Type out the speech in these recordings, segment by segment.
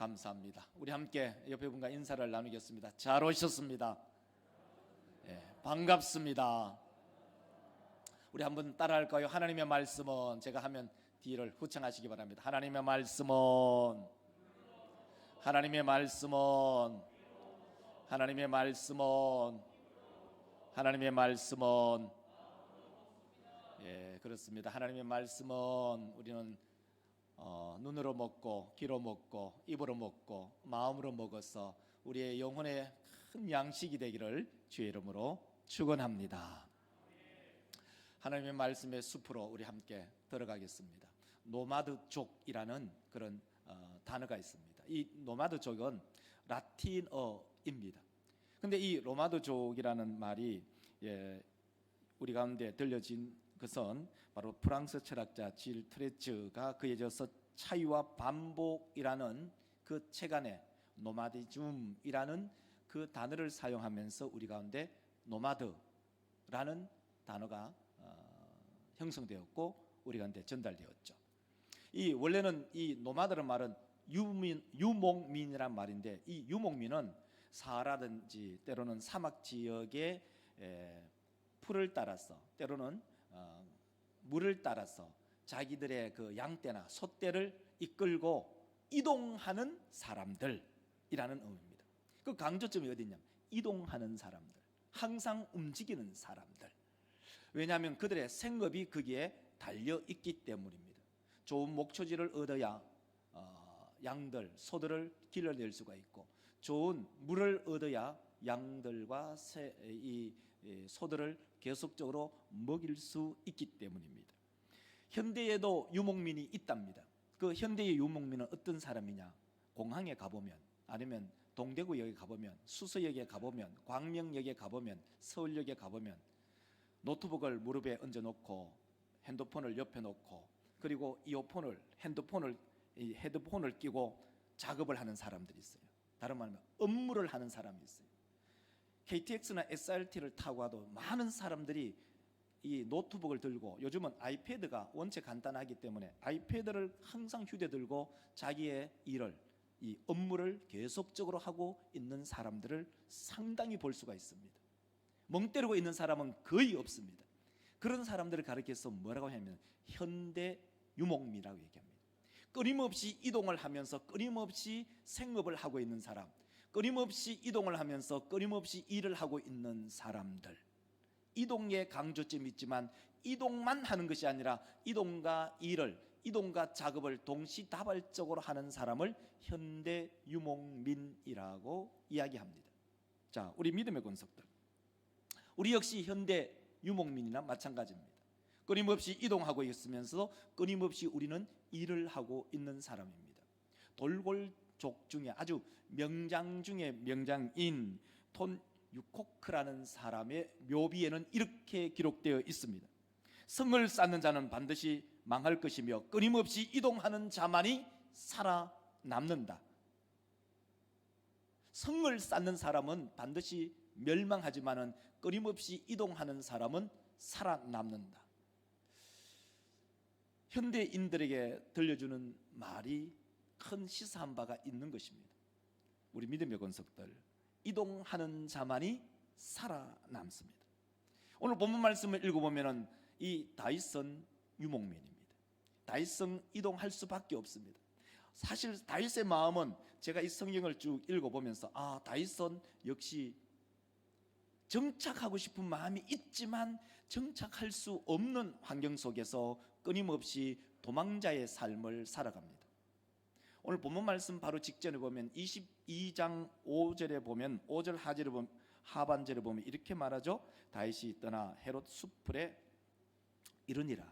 감사합니다. 우리 함께 옆에 분과 인사를 나누겠습니다. 잘 오셨습니다. 반갑습니다. 우리 한번 따라할까요? 하나님의 말씀은, 제가 하면 뒤를 후청하시기 바랍니다. 하나님의 말씀은, 하나님의 말씀은, 하나님의 말씀은, 하나님의 말씀은, 그렇습니다. 하나님의 말씀은 우리는 눈으로 먹고 귀로 먹고 입으로 먹고 마음으로 먹어서 우리의 영혼의 큰 양식이 되기를 주의 이름으로 축원합니다. 하나님의 말씀의 숲으로 우리 함께 들어가겠습니다. 노마드족이라는 그런 단어가 있습니다. 이 노마드족은 라틴어입니다. 근데 이 노마드족이라는 말이 우리 가운데 들려진 것은 바로 프랑스 철학자 질 트레즈가 그에 이어서 차이와 반복이라는 그 책 안에 노마디즘이라는 그 단어를 사용하면서 우리 가운데 노마드라는 단어가 형성되었고 우리 가운데 전달되었죠. 이 원래는 이 노마드라는 말은 유목민이란 말인데, 이 유목민은 사하라든지 때로는 사막 지역의 풀을 따라서 때로는 물을 따라서 자기들의 그 양떼나 소떼를 이끌고 이동하는 사람들이라는 의미입니다. 그 강조점이 어디냐면 이동하는 사람들, 항상 움직이는 사람들. 왜냐하면 그들의 생업이 거기에 달려 있기 때문입니다. 좋은 목초지를 얻어야 양들, 소들을 길러낼 수가 있고, 좋은 물을 얻어야 양들과 이 소들을 계속적으로 먹일 수 있기 때문입니다. 현대에도 유목민이 있답니다. 그 현대의 유목민은 어떤 사람이냐? 공항에 가보면, 아니면 동대구역에 가보면, 수서역에 가보면, 광명역에 가보면, 서울역에 가보면 노트북을 무릎에 얹어놓고 핸드폰을 옆에 놓고, 그리고 이어폰을, 헤드폰을 끼고 작업을 하는 사람들이 있어요. 다른 말로 업무를 하는 사람이 있어요. KTX나 SRT를 타고 와도 많은 사람들이 이 노트북을 들고, 요즘은 아이패드가 원체 간단하기 때문에 아이패드를 항상 휴대 들고 자기의 일을, 이 업무를 계속적으로 하고 있는 사람들을 상당히 볼 수가 있습니다. 멍 때리고 있는 사람은 거의 없습니다. 그런 사람들을 가리켜서 뭐라고 하냐면 현대 유목민이라고 얘기합니다. 끊임없이 이동을 하면서 끊임없이 생업을 하고 있는 사람, 끊임없이 이동을 하면서 끊임없이 일을 하고 있는 사람들. 이동에 강조점이 있지만 이동만 하는 것이 아니라 이동과 일을, 이동과 작업을 동시다발적으로 하는 사람을 현대 유목민이라고 이야기합니다. 자, 우리 믿음의 권속들, 우리 역시 현대 유목민이나 마찬가지입니다. 끊임없이 이동하고 있으면서 끊임없이 우리는 일을 하고 있는 사람입니다. 돌골족 중에 아주 명장 중에 명장인 톤 유코크라는 사람의 묘비에는 이렇게 기록되어 있습니다. 성을 쌓는 자는 반드시 망할 것이며 끊임없이 이동하는 자만이 살아남는다. 성을 쌓는 사람은 반드시 멸망하지만은 끊임없이 이동하는 사람은 살아남는다. 현대인들에게 들려주는 말이 큰 시사한 바가 있는 것입니다. 우리 믿음의 권속들, 이동하는 자만이 살아남습니다. 오늘 본문 말씀을 읽어보면 이 다윗은 유목민입니다. 다윗은 이동할 수밖에 없습니다. 사실 다윗의 마음은, 제가 이 성경을 쭉 읽어보면서 다윗은 역시 정착하고 싶은 마음이 있지만 정착할 수 없는 환경 속에서 끊임없이 도망자의 삶을 살아갑니다. 오늘 본문 말씀 바로 직전에 보면 22장 5절에 보면, 5절 하반절에 보면 이렇게 말하죠. 다윗이 떠나 헤롯 숲풀에 이르니라.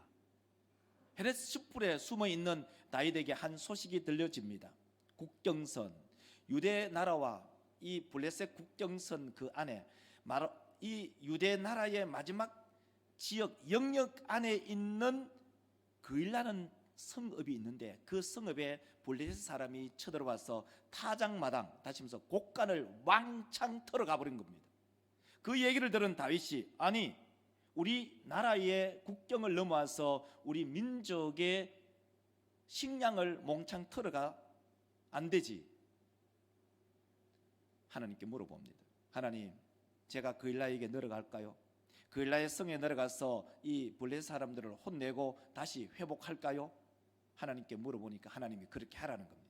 헤롯 숲풀에 숨어있는 다윗에게 한 소식이 들려집니다. 국경선, 유대 나라와 이 블레셋 국경선 그 안에, 이 유대 나라의 마지막 지역 영역 안에 있는 그일라는 성읍이 있는데, 그 성읍에 블레셋 사람이 쳐들어와서 타작마당, 다시 말해서 곡간을 왕창 털어가 버린 겁니다. 그 얘기를 들은 다윗이, 아니 우리 나라의 국경을 넘어와서 우리 민족의 식량을 몽창 털어가 안 되지, 하나님께 물어봅니다. 하나님, 제가 그일라에게 내려갈까요? 그일라의 성에 내려가서 이 블레셋 사람들을 혼내고 다시 회복할까요? 하나님께 물어보니까 하나님이 그렇게 하라는 겁니다.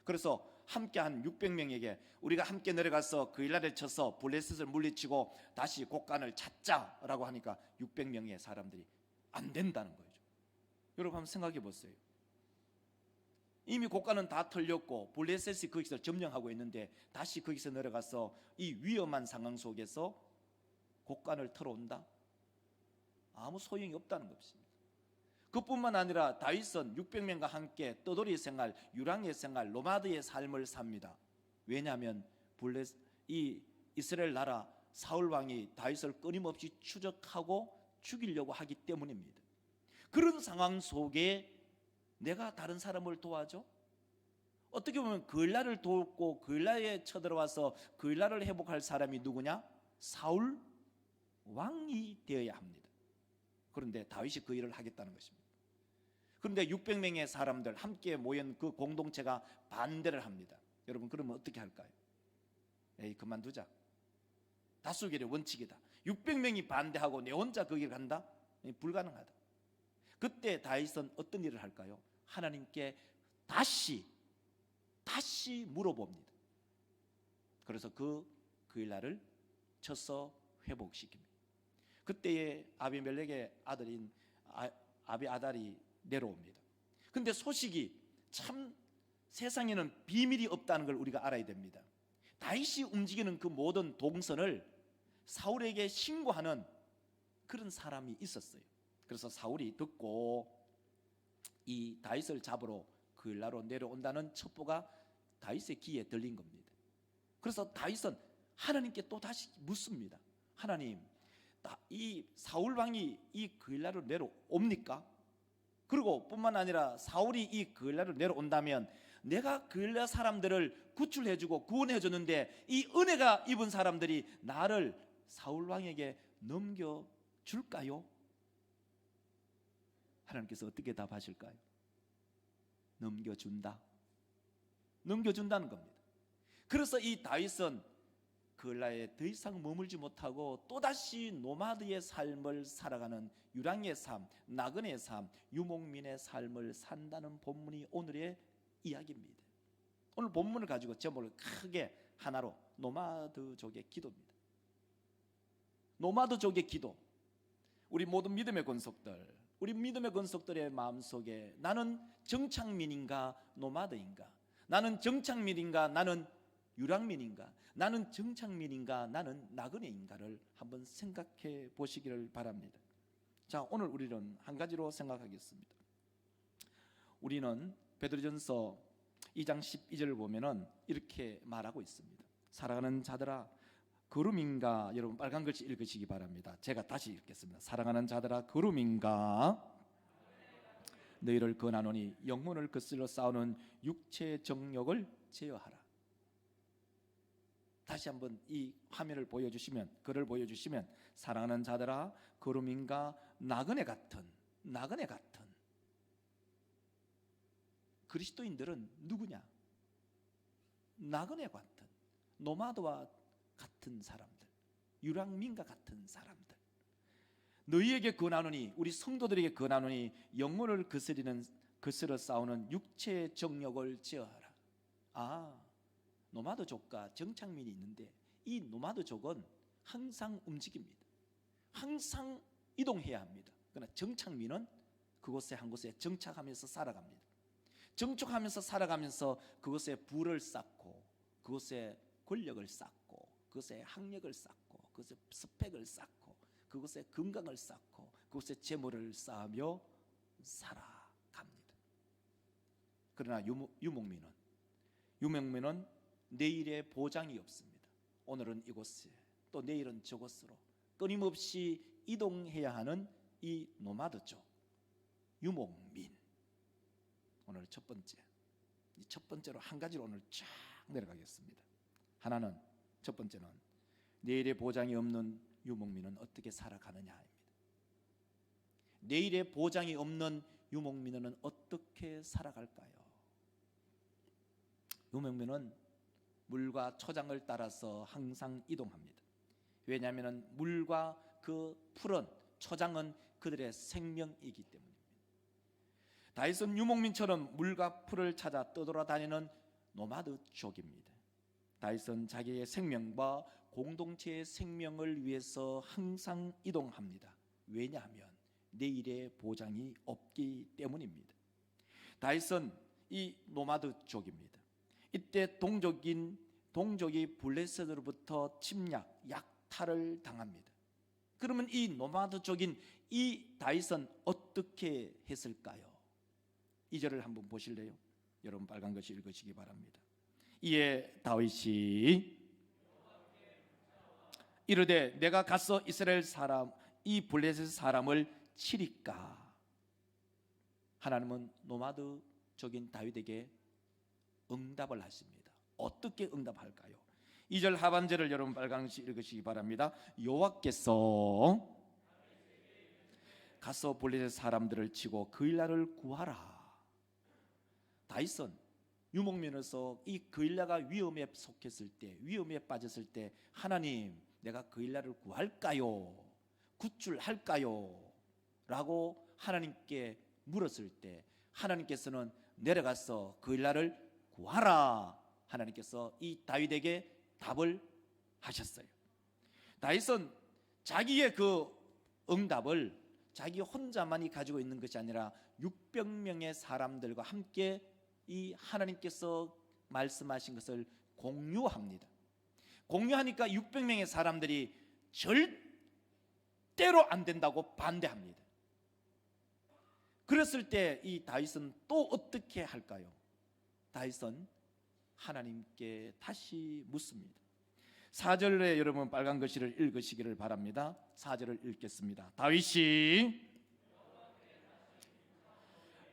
그래서 함께 한 600명에게 우리가 함께 내려가서 그일라를 쳐서 블레셋을 물리치고 다시 곡간을 찾자라고 하니까 600명의 사람들이 안 된다는 거죠. 여러분 한번 생각해 보세요. 이미 곡간은 다 털렸고 블레셋이 거기서 점령하고 있는데 다시 거기서 내려가서 이 위험한 상황 속에서 곡간을 털어온다? 아무 소용이 없다는 것입니다. 그뿐만 아니라 다윗은 600명과 함께 떠돌이 생활, 유랑의 생활, 노마드의 삶을 삽니다. 왜냐하면 이 이스라엘 나라 사울 왕이 다윗을 끊임없이 추적하고 죽이려고 하기 때문입니다. 그런 상황 속에 내가 다른 사람을 도와줘? 어떻게 보면 그일라를 돕고 그일라에 쳐들어와서 그일라를 회복할 사람이 누구냐? 사울 왕이 되어야 합니다. 그런데 다윗이 그 일을 하겠다는 것입니다. 그런데 600명의 사람들 함께 모인 그 공동체가 반대를 합니다. 여러분 그러면 어떻게 할까요? 에이 그만두자. 다수결의 원칙이다. 600명이 반대하고 내 혼자 거기 간다? 불가능하다. 그때 다윗은 어떤 일을 할까요? 하나님께 다시 물어봅니다. 그래서 그일라를 쳐서 회복시킵니다. 그때에 아비멜렉의 아들인 아비아달이 내려옵니다. 근데 소식이 참 세상에는 비밀이 없다는 걸 우리가 알아야 됩니다. 다윗이 움직이는 그 모든 동선을 사울에게 신고하는 그런 사람이 있었어요. 그래서 사울이 듣고 이 다윗을 잡으러 그일라로 내려온다는 첩보가 다윗의 귀에 들린 겁니다. 그래서 다윗은 하나님께 또 다시 묻습니다. 하나님, 이 사울 왕이 이 그일라로 내려옵니까? 그리고 뿐만 아니라 사울이 이 그일라로 내려온다면 내가 그일라 사람들을 구출해주고 구원해줬는데 이 은혜가 입은 사람들이 나를 사울 왕에게 넘겨줄까요? 하나님께서 어떻게 답하실까요? 넘겨준다는 겁니다. 그래서 이 다윗은 그일라에 더 이상 머물지 못하고 또다시 노마드의 삶을 살아가는 유랑의 삶, 나그네의 삶, 유목민의 삶을 산다는 본문이 오늘의 이야기입니다. 오늘 본문을 가지고 제목을 크게 하나로 노마드족의 기도입니다. 노마드족의 기도. 우리 모든 믿음의 권속들, 우리 믿음의 권속들의 마음속에 나는 정착민인가 노마드인가, 나는 정착민인가 나는 유랑민인가, 나는 정착민인가 나는 나그네인가를 한번 생각해 보시기를 바랍니다. 자, 오늘 우리는 한 가지로 생각하겠습니다. 우리는 베드로전서 2장 12절을 보면은 이렇게 말하고 있습니다. 사랑하는 자들아 거름인가, 여러분 빨간 글씨 읽으시기 바랍니다. 제가 다시 읽겠습니다. 사랑하는 자들아 거름인가 너희를 권하노니 영혼을 거슬러 싸우는 육체의 정욕을 제어하라. 다시 한번 이 화면을 보여주시면, 글을 보여주시면, 사랑하는 자들아 거름인가 나그네 같은 그리스도인들은 누구냐? 나그네 같은, 노마드와 같은 사람들, 유랑민과 같은 사람들. 너희에게 권하노니, 우리 성도들에게 권하노니 영혼을 거스러 싸우는 육체의 정욕을 제어하라. 노마드족과 정착민이 있는데 이 노마드족은 항상 움직입니다. 항상 이동해야 합니다. 그러나 정착민은 그곳에 한 곳에 정착하면서 살아갑니다. 정착하면서 살아가면서 그곳에 부를 쌓고, 그곳에 권력을 쌓고, 그곳에 학력을 쌓고, 그곳에 스펙을 쌓고, 그곳에 건강을 쌓고, 그곳에 재물을 쌓으며 살아갑니다. 그러나 유목민은 내일의 보장이 없습니다. 오늘은 이곳에 또 내일은 저곳으로 끊임없이 이동해야 하는 이 노마드족, 유목민. 오늘 첫 번째로 한 가지로 오늘 쫙 내려가겠습니다. 첫 번째는 내일의 보장이 없는 유목민은 어떻게 살아가느냐입니다. 내일의 보장이 없는 유목민은 어떻게 살아갈까요? 유목민은 물과 초장을 따라서 항상 이동합니다. 왜냐하면 물과 그 풀은, 초장은 그들의 생명이기 때문입니다. 다윗은 유목민처럼 물과 풀을 찾아 떠돌아다니는 노마드족입니다. 다윗은 자기의 생명과 공동체의 생명을 위해서 항상 이동합니다. 왜냐하면 내일의 보장이 없기 때문입니다. 다윗은 이 노마드족입니다. 이때 동족이 블레셋으로부터 침략, 약탈을 당합니다. 그러면 이 노마드족인 이 다윗은 어떻게 했을까요? 2절을 한번 보실래요? 여러분 빨간 것이 읽으시기 바랍니다. 이에 다윗이 이르되 내가 가서 이스라엘 사람 이 블레셋 사람을 치리까? 하나님은 노마드족인 다윗에게 응답을 하십니다. 어떻게 응답할까요? 2절 하반절을 여러분 빨간 것이 읽으시기 바랍니다. 여호와께서 가서 블레셋 사람들을 치고 그일라를 구하라. 다윗은 유목민으로서 이 그일라가 위험에 속했을 때, 위험에 빠졌을 때 하나님 내가 그일라를 구할까요? 구출할까요? 라고 하나님께 물었을 때 하나님께서는 내려가서 그일라를 구하라. 하나님께서 이 다윗에게 답을 하셨어요. 다윗은 자기의 그 응답을 자기 혼자만이 가지고 있는 것이 아니라 600명의 사람들과 함께 이 하나님께서 말씀하신 것을 공유합니다. 공유하니까 600명의 사람들이 절대로 안 된다고 반대합니다. 그랬을 때 이 다윗은 또 어떻게 할까요? 다윗은 하나님께 다시 묻습니다. 4절에 여러분 빨간 글씨를 읽으시기를 바랍니다. 4절을 읽겠습니다. 다윗이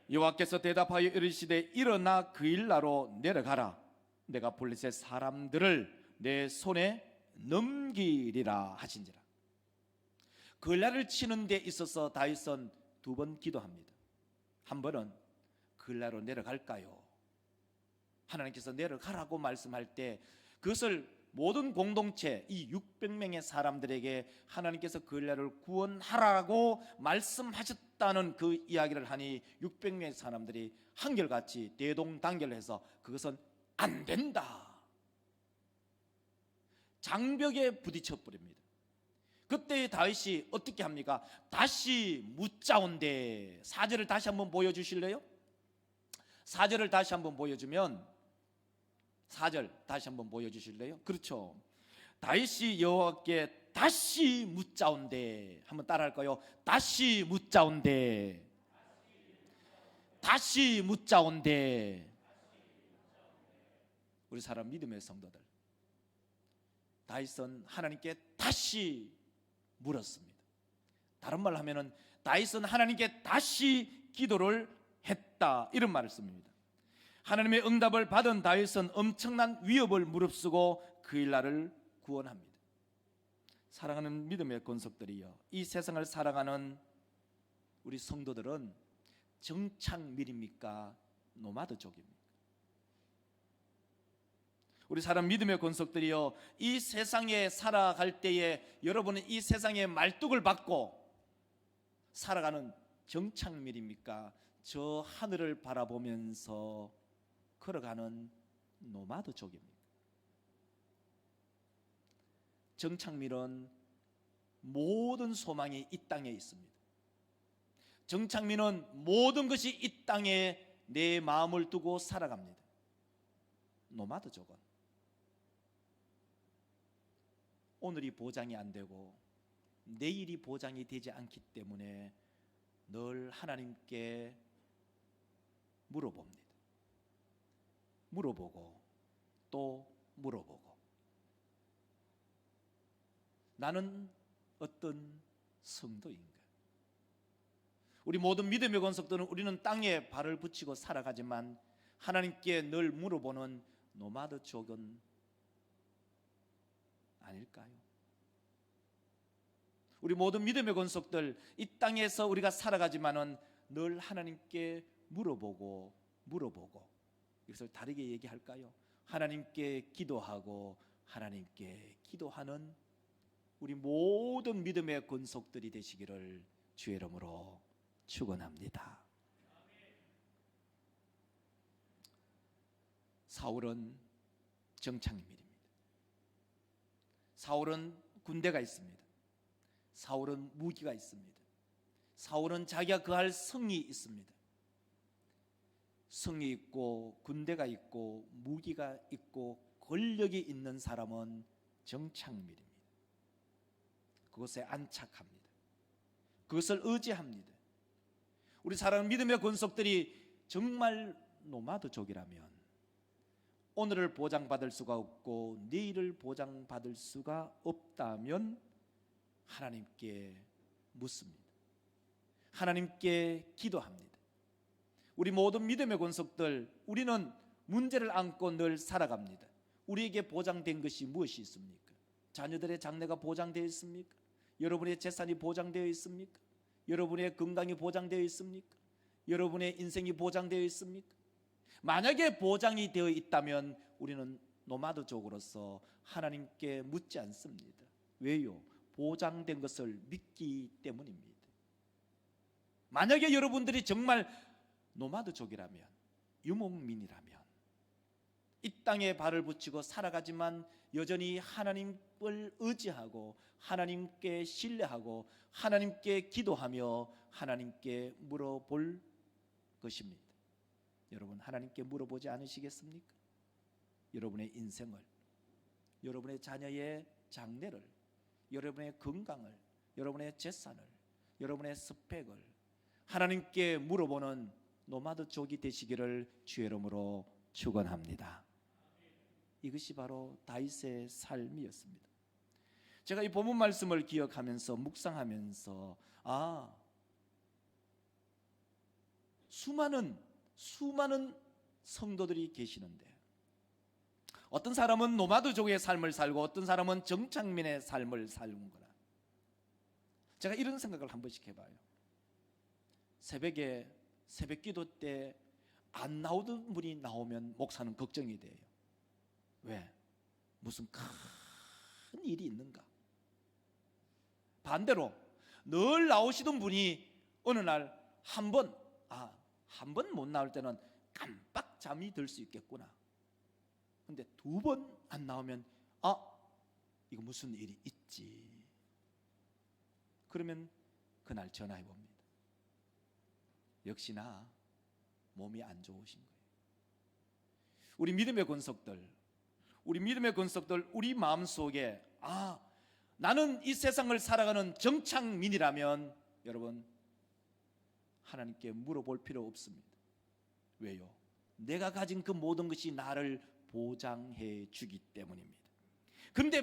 여호와께서 대답하여 이르시되 일어나 그일라로 내려가라. 내가 블레셋 사람들을 내 손에 넘기리라 하신지라. 그일라를 치는 데 있어서 다윗은 2번 기도합니다. 한 번은 그일라로 내려갈까요? 하나님께서 내려가라고 말씀할 때 그것을 모든 공동체 이 600명의 사람들에게 하나님께서 그일라를 구원하라고 말씀하셨다는 그 이야기를 하니 600명의 사람들이 한결같이 대동단결해서 그것은 안 된다. 장벽에 부딪혀 버립니다. 그때 다윗이 어떻게 합니까? 다시 묻자온대. 4절을 다시 한번 보여주실래요? 4절을 다시 한번 보여주면 4절 다시 한번 보여주실래요? 그렇죠. 다윗이 여호와께 다시 묻자온대. 한번 따라할까요? 다시 묻자온대. 다시 묻자온대. 우리 사람 믿음의 성도들, 다윗은 하나님께 다시 물었습니다. 다른 말로 하면은 다윗은 하나님께 다시 기도를 했다, 이런 말을 씁니다. 하나님의 응답을 받은 다윗은 엄청난 위협을 무릅쓰고 그일라를 구원합니다. 사랑하는 믿음의 권속들이여, 이 세상을 살아가는 우리 성도들은 정착밀입니까? 노마드족입니까? 우리 사람 믿음의 권속들이여, 이 세상에 살아갈 때에 여러분은 이 세상의 말뚝을 받고 살아가는 정착밀입니까? 저 하늘을 바라보면서 걸어가는 노마드족입니다. 정착민은 모든 소망이 이 땅에 있습니다. 정착민은 모든 것이 이 땅에 내 마음을 두고 살아갑니다. 노마드족은 오늘이 보장이 안 되고 내일이 보장이 되지 않기 때문에 늘 하나님께 물어봅니다. 물어보고 또 물어보고, 나는 어떤 성도인가? 우리 모든 믿음의 권속들은 우리는 땅에 발을 붙이고 살아가지만 하나님께 늘 물어보는 노마드족은 아닐까요? 우리 모든 믿음의 권속들, 이 땅에서 우리가 살아가지만은 늘 하나님께 물어보고 이것을 다르게 얘기할까요? 하나님께 기도하고 하나님께 기도하는 우리 모든 믿음의 권속들이 되시기를 주의 이름으로 축원합니다. 사울은 정착민입니다. 사울은 군대가 있습니다. 사울은 무기가 있습니다. 사울은 자기가 거할 성이 있습니다. 성이 있고 군대가 있고 무기가 있고 권력이 있는 사람은 정착민입니다. 그것에 안착합니다. 그것을 의지합니다. 우리 사랑하는 믿음의 권속들이 정말 노마드족이라면 오늘을 보장받을 수가 없고 내일을 보장받을 수가 없다면 하나님께 묻습니다. 하나님께 기도합니다. 우리 모든 믿음의 권속들, 우리는 문제를 안고 늘 살아갑니다. 우리에게 보장된 것이 무엇이 있습니까? 자녀들의 장래가 보장되어 있습니까? 여러분의 재산이 보장되어 있습니까? 여러분의 건강이 보장되어 있습니까? 여러분의 인생이 보장되어 있습니까? 만약에 보장이 되어 있다면 우리는 노마드족으로서 하나님께 묻지 않습니다. 왜요? 보장된 것을 믿기 때문입니다. 만약에 여러분들이 정말 노마드족이라면, 유목민이라면, 이 땅에 발을 붙이고 살아가지만 여전히 하나님을 의지하고 하나님께 신뢰하고 하나님께 기도하며 하나님께 물어볼 것입니다. 여러분, 하나님께 물어보지 않으시겠습니까? 여러분의 인생을, 여러분의 자녀의 장래를, 여러분의 건강을, 여러분의 재산을, 여러분의 스펙을 하나님께 물어보는 노마드족이 되시기를 주의 이름으로 축원합니다. 이것이 바로 다윗의 삶이었습니다. 제가 이 본문 말씀을 기억하면서 묵상하면서 수많은 성도들이 계시는데 어떤 사람은 노마드족의 삶을 살고 어떤 사람은 정착민의 삶을 살는구나. 제가 이런 생각을 한 번씩 해봐요. 새벽에 새벽 기도 때 안 나오던 분이 나오면 목사는 걱정이 돼요. 왜? 무슨 큰 일이 있는가? 반대로 늘 나오시던 분이 어느 날 한 번 못 나올 때는 깜빡 잠이 들 수 있겠구나. 근데 2번 안 나오면 이거 무슨 일이 있지. 그러면 그날 전화해 봅니다. 역시나 몸이 안 좋으신 거예요. 우리 믿음의 권속들, 우리 마음속에 나는 이 세상을 살아가는 정착민이라면 여러분 하나님께 물어볼 필요 없습니다. 왜요? 내가 가진 그 모든 것이 나를 보장해 주기 때문입니다. 그런데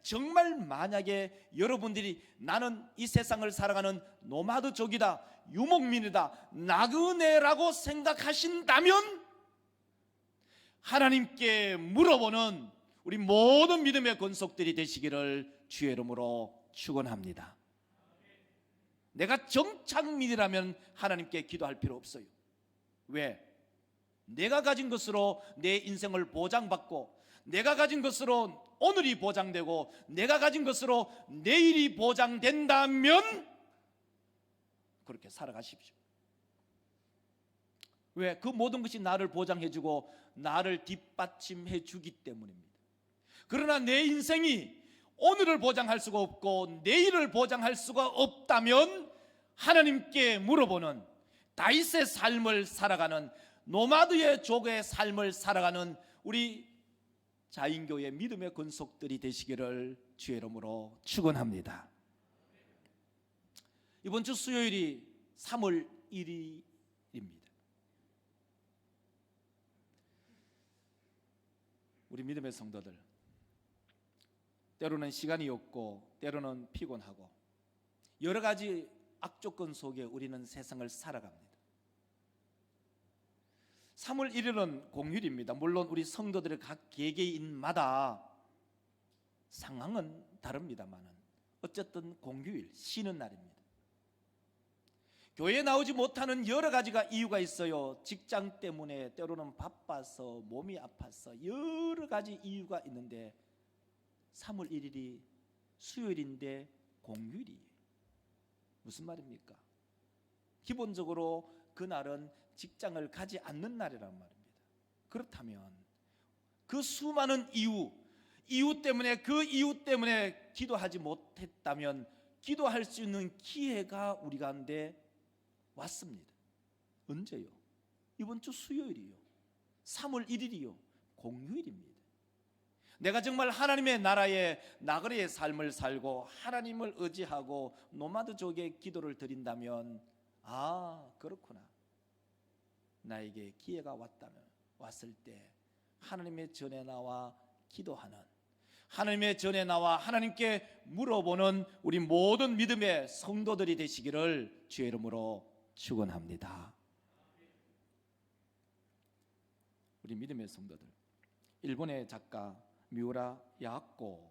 정말 만약에 여러분들이 나는 이 세상을 살아가는 노마드족이다, 유목민이다, 나그네라고 생각하신다면 하나님께 물어보는 우리 모든 믿음의 권속들이 되시기를 주의 이름으로 축원합니다. 내가 정착민이라면 하나님께 기도할 필요 없어요. 왜? 내가 가진 것으로 내 인생을 보장받고 내가 가진 것으로 오늘이 보장되고 내가 가진 것으로 내일이 보장된다면 그렇게 살아가십시오. 왜? 그 모든 것이 나를 보장해주고 나를 뒷받침해주기 때문입니다. 그러나 내 인생이 오늘을 보장할 수가 없고 내일을 보장할 수가 없다면 하나님께 물어보는 다윗의 삶을 살아가는 노마드의 족의 삶을 살아가는 우리 자인교회 믿음의 권속들이 되시기를 주의 이름으로 축원합니다. 이번 주 수요일이 3월 1일입니다. 우리 믿음의 성도들, 때로는 시간이 없고 때로는 피곤하고 여러 가지 악조건 속에 우리는 세상을 살아갑니다. 3월 1일은 공휴일입니다. 물론 우리 성도들의 각 개개인마다 상황은 다릅니다만 어쨌든 공휴일, 쉬는 날입니다. 교회에 나오지 못하는 여러 가지가 이유가 있어요. 직장 때문에, 때로는 바빠서, 몸이 아파서, 여러 가지 이유가 있는데 3월 1일이 수요일인데 공휴일이에요. 무슨 말입니까? 기본적으로 그날은 직장을 가지 않는 날이란 말입니다. 그렇다면 그 수많은 이유 때문에, 그 이유 때문에 기도하지 못했다면 기도할 수 있는 기회가 우리 가운데 왔습니다. 언제요? 이번 주 수요일이요. 3월 1일이요. 공휴일입니다. 내가 정말 하나님의 나라에 나그네의 삶을 살고 하나님을 의지하고 노마드족의 기도를 드린다면, 그렇구나, 나에게 기회가 왔을 때 하나님의 전에 나와 기도하는, 하나님의 전에 나와 하나님께 물어보는 우리 모든 믿음의 성도들이 되시기를 주의 이름으로 축원합니다. 우리 믿음의 성도들, 일본의 작가 미우라 야하코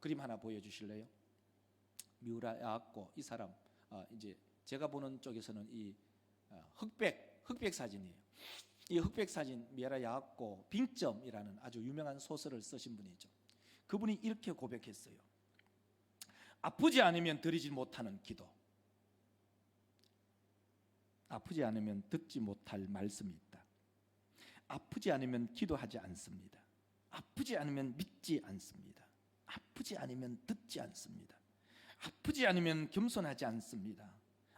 그림 하나 보여주실래요? 미우라 야하코, 이 사람 이제 제가 보는 쪽에서는 이 흑백 사진이에요. 이 흑백 사진, 미우라 야하코 빙점이라는 아주 유명한 소설을 쓰신 분이죠. 그분이 이렇게 고백했어요. 아프지 않으면 드리지 못하는 기도, 아프지 않으면 듣지 못할 말씀이 있다. 아프지 않으면 기도하지 않습니다. 아프지 않으면 믿지 않습니다. 아프지 않으면 듣지 않습니다. 아프지 않으면 겸손하지 않습니다.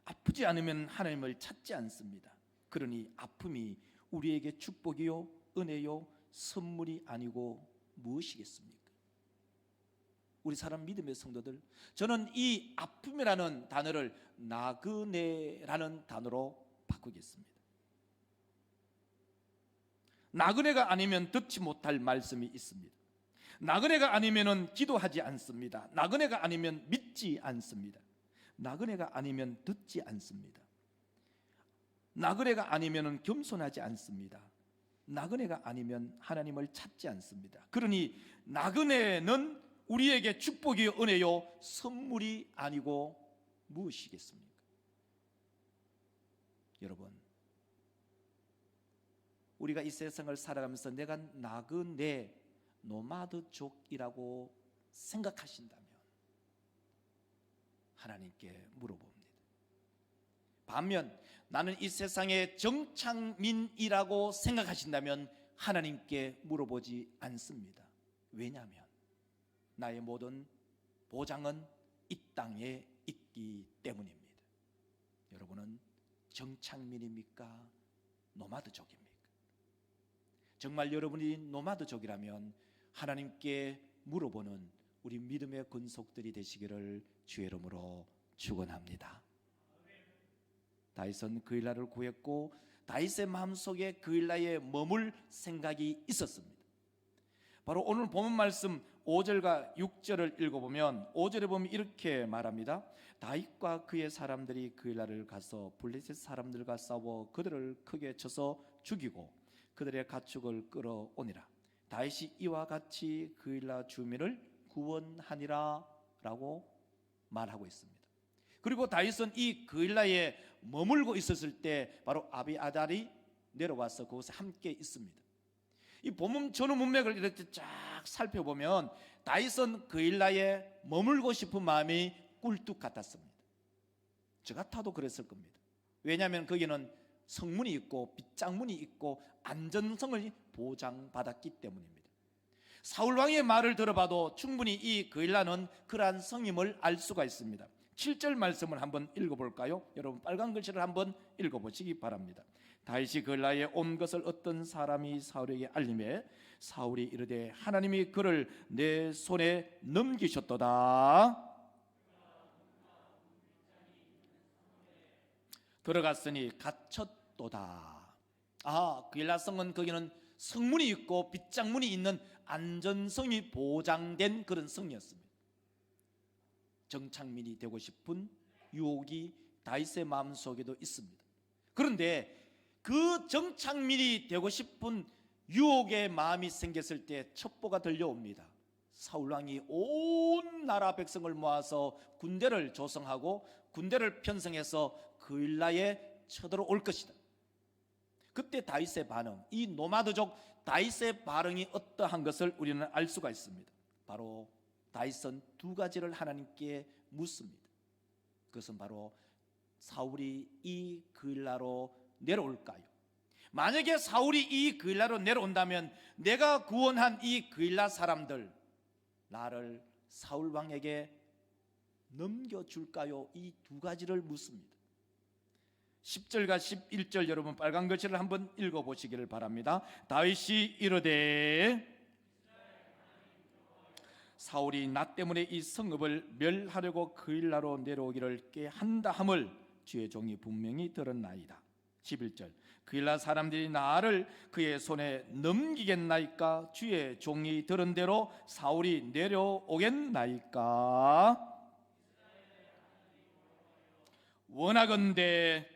아프지 않으면 하나님을 찾지 않습니다. 그러니 아픔이 우리에게 축복이요, 은혜요, 선물이 아니고 무엇이겠습니까? 우리 사람 믿음의 성도들, 저는 이 아픔이라는 단어를 나그네라는 단어로 바꾸겠습니다. 나그네가 아니면 듣지 못할 말씀이 있습니다. 나그네가 아니면 기도하지 않습니다. 나그네가 아니면 믿지 않습니다. 나그네가 아니면 듣지 않습니다. 나그네가 아니면 겸손하지 않습니다. 나그네가 아니면 하나님을 찾지 않습니다. 그러니 나그네는 우리에게 축복이요, 은혜요, 선물이 아니고 무엇이겠습니까? 여러분, 우리가 이 세상을 살아가면서 내가 나그네, 노마드족이라고 생각하신다면 하나님께 물어봅니다. 반면 나는 이 세상의 정착민이라고 생각하신다면 하나님께 물어보지 않습니다. 왜냐하면 나의 모든 보장은 이 땅에 있기 때문입니다. 여러분은 정착민입니까? 노마드족입니까? 정말 여러분이 노마드족이라면 하나님께 물어보는 우리 믿음의 권속들이 되시기를 주의 이름으로 축원합니다. 다윗은 그일라를 구했고 다윗의 마음속에 그일라에 머물 생각이 있었습니다. 바로 오늘 본문 말씀 5절과 6절을 읽어보면 5절에 보면 이렇게 말합니다. 다윗과 그의 사람들이 그일라를 가서 블레셋 사람들과 싸워 그들을 크게 쳐서 죽이고 그들의 가축을 끌어오니라. 다윗이 이와 같이 그일라 주민을 구원하니라 라고 말하고 있습니다. 그리고 다윗은 이 그일라에 머물고 있었을 때 바로 아비아달이 내려와서 그곳에 함께 있습니다. 이 본문 전후 문맥을 이렇게 쫙 살펴보면 다윗은 그일라에 머물고 싶은 마음이 꿀뚝 같았습니다. 저 같아도 그랬을 겁니다. 왜냐하면 거기는 성문이 있고 빗장문이 있고 안전성을 보장받았기 때문입니다. 사울왕의 말을 들어봐도 충분히 이 그일라는 그러한 성임을 알 수가 있습니다. 7절 말씀을 한번 읽어볼까요? 여러분 빨간 글씨를 한번 읽어보시기 바랍니다. 다윗이 그일라에 온 것을 어떤 사람이 사울에게 알림해 사울이 이르되 하나님이 그를 내 손에 넘기셨도다. 들어갔으니 갇혔도다. 그일라 성은 거기는 성문이 있고 빗장문이 있는 안전성이 보장된 그런 성이었습니다. 정착민이 되고 싶은 유혹이 다윗의 마음속에도 있습니다. 그런데 그 정착민이 되고 싶은 유혹의 마음이 생겼을 때 첩보가 들려옵니다. 사울 왕이 온 나라 백성을 모아서 군대를 조성하고 군대를 편성해서 그일라에 쳐들어올 것이다. 그때 다윗의 반응, 이 노마드족 다윗의 반응이 어떠한 것을 우리는 알 수가 있습니다. 바로 다윗은 두 가지를 하나님께 묻습니다. 그것은 바로 사울이 이 그일라로 내려올까요? 만약에 사울이 이 그일라로 내려온다면 내가 구원한 이 그일라 사람들, 나를 사울 왕에게 넘겨줄까요? 이 두 가지를 묻습니다. 10절과 11절 여러분 빨간 글씨를 한번 읽어보시기를 바랍니다. 다윗이 이르되 사울이 나 때문에 이 성읍을 멸하려고 그일라로 내려오기를 꾀한다 함을 주의 종이 분명히 들었나이다. 11절 그일라 사람들이 나를 그의 손에 넘기겠나이까? 주의 종이 들은 대로 사울이 내려오겠나이까? 원하건대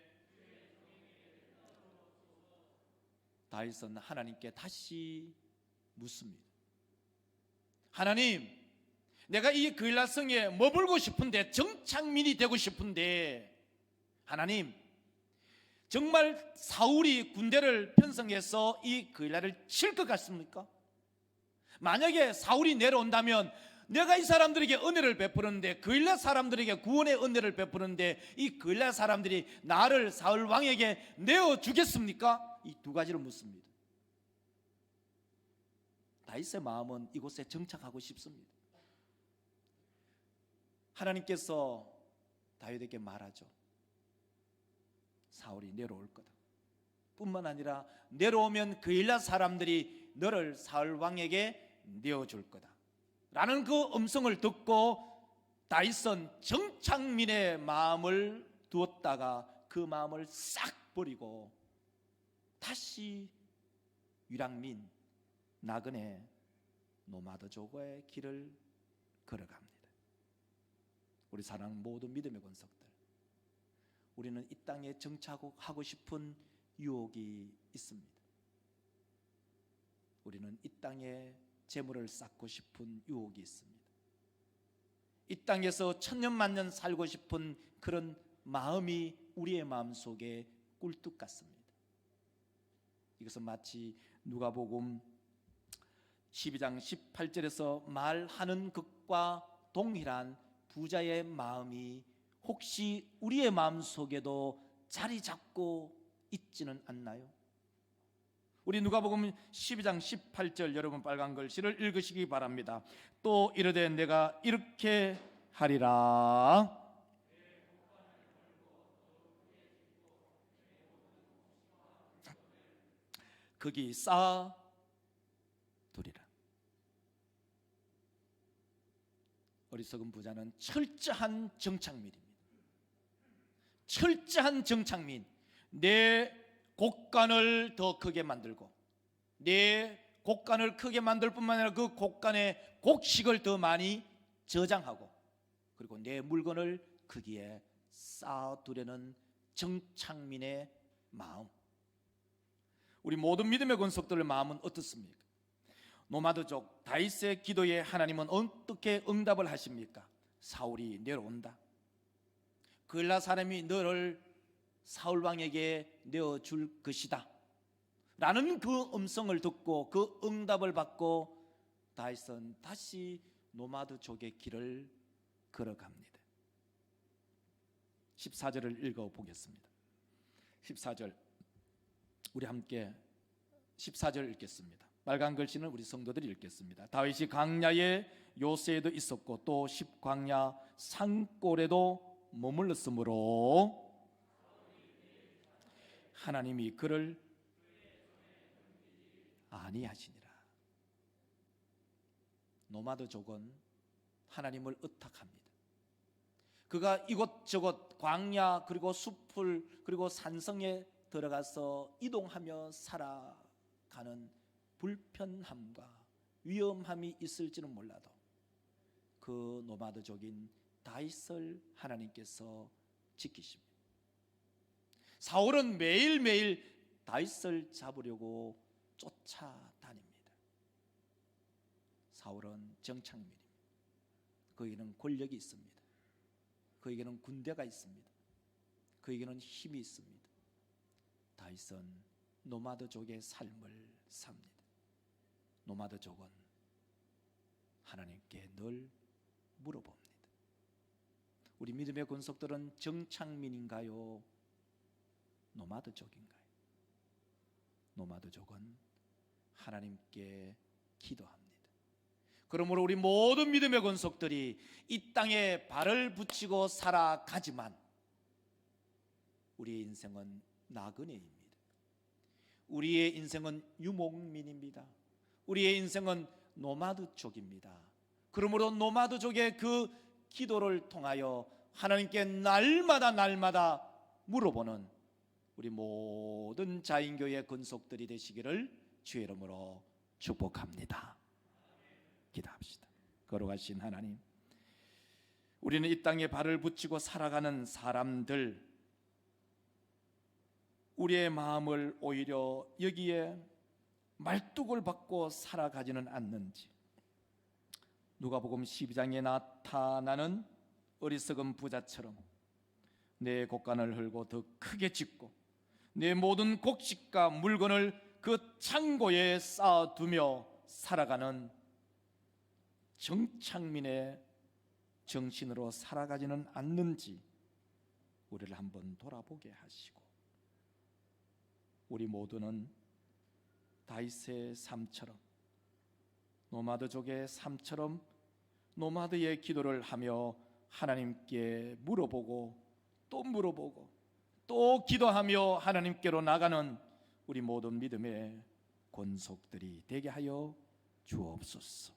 다윗은 하나님께 다시 묻습니다. 하나님, 내가 이 그일라 성에 머물고 싶은데, 정착민이 되고 싶은데, 하나님, 정말 사울이 군대를 편성해서 이 그일라를 칠 것 같습니까? 만약에 사울이 내려온다면 내가 이 사람들에게 은혜를 베푸는데, 그일라 사람들에게 구원의 은혜를 베푸는데 이 그일라 사람들이 나를 사울 왕에게 내어주겠습니까? 이 두 가지를 묻습니다. 다윗의 마음은 이곳에 정착하고 싶습니다. 하나님께서 다윗에게 말하죠. 사울이 내려올 거다. 뿐만 아니라 내려오면 그일라 사람들이 너를 사울 왕에게 내어줄 거다 라는 그 음성을 듣고 다윗은 정착민의 마음을 두었다가 그 마음을 싹 버리고 다시 유랑민 나그네 노마드족의 길을 걸어갑니다. 우리 사랑 모든 믿음의 권속들, 우리는 이 땅에 정착하고 싶은 유혹이 있습니다. 우리는 이 땅에 재물을 쌓고 싶은 유혹이 있습니다. 이 땅에서 천년만년 살고 싶은 그런 마음이 우리의 마음속에 꿀뚝 같습니다. 이것은 마치 누가복음 12장 18절에서 말하는 것과 동일한 부자의 마음이 혹시 우리의 마음속에도 자리 잡고 있지는 않나요? 우리 누가복음 12장 18절 여러분 빨간 글씨를 읽으시기 바랍니다. 또 이르되 내가 이렇게 하리라. 거기 쌓아두리라. 어리석은 부자는 철저한 정착민입니다. 철저한 정착민. 내 곡간을 더 크게 만들고 내 곡간을 크게 만들 뿐만 아니라 그 곡간에 곡식을 더 많이 저장하고 그리고 내 물건을 거기에 쌓아두려는 정착민의 마음. 우리 모든 믿음의 권속들의 마음은 어떻습니까? 노마드족 다윗의 기도에 하나님은 어떻게 응답을 하십니까? 사울이 내려온다. 그일라 사람이 너를 사울 왕에게 내어줄 것이다 라는 그 음성을 듣고 그 응답을 받고 다윗은 다시 노마드족의 길을 걸어갑니다. 14절을 읽어보겠습니다. 14절 우리 함께 14절 읽겠습니다. 빨간 글씨는 우리 성도들이 읽겠습니다. 다윗이 광야의 요새에도 있었고 또 십광야 산골에도 머물렀으므로 하나님이 그를 아니하시니라. 노마드족은 하나님을 의탁합니다. 그가 이곳저곳 광야 그리고 숲을 그리고 산성에 들어가서 이동하며 살아가는 불편함과 위험함이 있을지는 몰라도 그 노마드족인 다윗을 하나님께서 지키십니다. 사울은 매일매일 다윗을 잡으려고 쫓아다닙니다. 사울은 정착민입니다. 그에게는 권력이 있습니다. 그에게는 군대가 있습니다. 그에게는 힘이 있습니다. 다윗은 노마드족의 삶을 삽니다. 노마드족은 하나님께 늘 물어봅니다. 우리 믿음의 권속들은 정착민인가요? 노마드족인가요? 노마드족은 하나님께 기도합니다. 그러므로 우리 모든 믿음의 권속들이 이 땅에 발을 붙이고 살아가지만 우리의 인생은 나그네입니다. 우리의 인생은 유목민입니다. 우리의 인생은 노마드족입니다. 그러므로 노마드족의 그 기도를 통하여 하나님께 날마다 물어보는 우리 모든 자인교회 권속들이 되시기를 주의 이름으로 축복합니다. 기도합시다. 거룩하신 하나님, 우리는 이 땅에 발을 붙이고 살아가는 사람들, 우리의 마음을 오히려 여기에 말뚝을 받고 살아가지는 않는지, 누가복음 12장에 나타나는 어리석은 부자처럼 내 곡간을 헐고 더 크게 짓고 내 모든 곡식과 물건을 그 창고에 쌓아두며 살아가는 정착민의 정신으로 살아가지는 않는지 우리를 한번 돌아보게 하시고, 우리 모두는 다윗의 삶처럼, 노마드족의 삶처럼 노마드의 기도를 하며 하나님께 물어보고 또 물어보고 또 기도하며 하나님께로 나가는 우리 모든 믿음의 권속들이 되게 하여 주옵소서.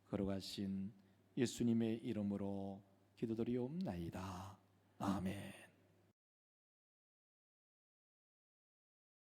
거룩하신 예수님의 이름으로 기도드리옵나이다. 아멘.